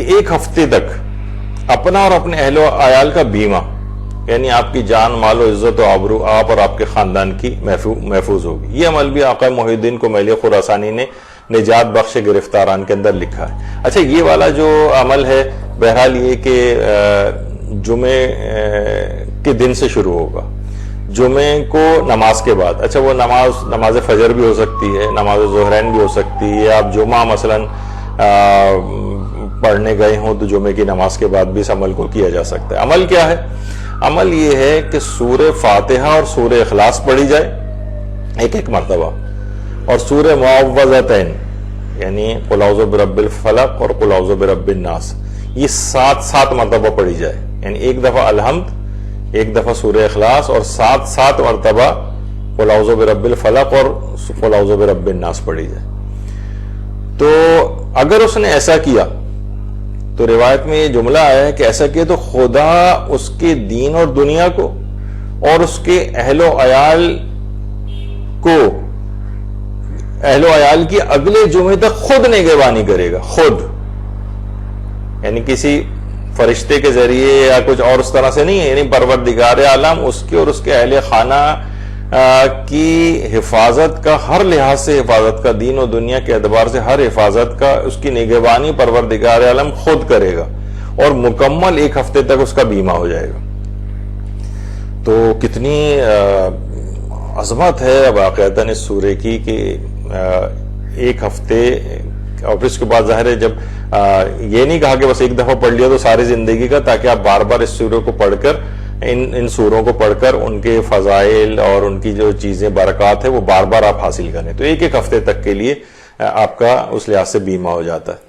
ایک ہفتے تک اپنا اور اپنے اہل و عیال کا بیمہ، یعنی آپ کی جان، مال و عزت و آبرو آپ اور آپ کے خاندان کی محفوظ ہوگی. یہ عمل بھی آقا محی الدین کمیلی خراسانی نے نجات بخش گرفتاران کے اندر لکھا ہے. اچھا، یہ والا جو عمل ہے بہرحال یہ کہ جمعے کے دن سے شروع ہوگا، جمعے کو نماز کے بعد. اچھا، وہ نماز فجر بھی ہو سکتی ہے، نماز ظہرین بھی ہو سکتی ہے. آپ جمعہ مثلا پڑھنے گئے ہوں تو جمعے کی نماز کے بعد بھی اس عمل کو کیا جا سکتا ہے. عمل کیا ہے؟ عمل یہ ہے کہ سورہ فاتحہ اور سورہ اخلاص پڑھی جائے ایک مرتبہ، اور سورہ معوذتین یعنی قل اعوذ برب الفلق اور قل اعوذ برب الناس یہ 7 مرتبہ پڑھی جائے. یعنی ایک دفعہ الحمد، ایک دفعہ سورہ اخلاص، اور 7 مرتبہ قل اعوذ برب الفلق اور قل اعوذ برب الناس پڑھی جائے. تو اگر اس نے ایسا کیا تو روایت میں یہ جملہ ہے کہ ایسا کیا تو خدا اس کے دین اور دنیا کو اور اس کے اہل و عیال کی اگلے جمعے تک خود نگہبانی کرے گا. خود، یعنی کسی فرشتے کے ذریعے یا کچھ اور اس طرح سے نہیں ہے. یعنی پروردگار عالم اس کے اور اس کے اہل خانہ کی حفاظت کا، ہر لحاظ سے حفاظت کا، دین و دنیا کے اعتبار سے ہر حفاظت کا، اس کی نگہبانی پروردگار عالم خود کرے گا، اور مکمل ایک ہفتے تک اس کا بیمہ ہو جائے گا. تو کتنی عظمت ہے واقعتاً اس سورے کی کہ ایک ہفتے، اور پھر اس کے بعد ظاہر ہے جب یہ نہیں کہا کہ بس ایک دفعہ پڑھ لیا تو ساری زندگی کا، تاکہ آپ بار بار اس سورے کو پڑھ کر، ان سوروں کو پڑھ کر ان کے فضائل اور ان کی جو چیزیں برکات ہے وہ بار بار آپ حاصل کریں. تو ایک ہفتے تک کے لیے آپ کا اس لحاظ سے بیمہ ہو جاتا ہے.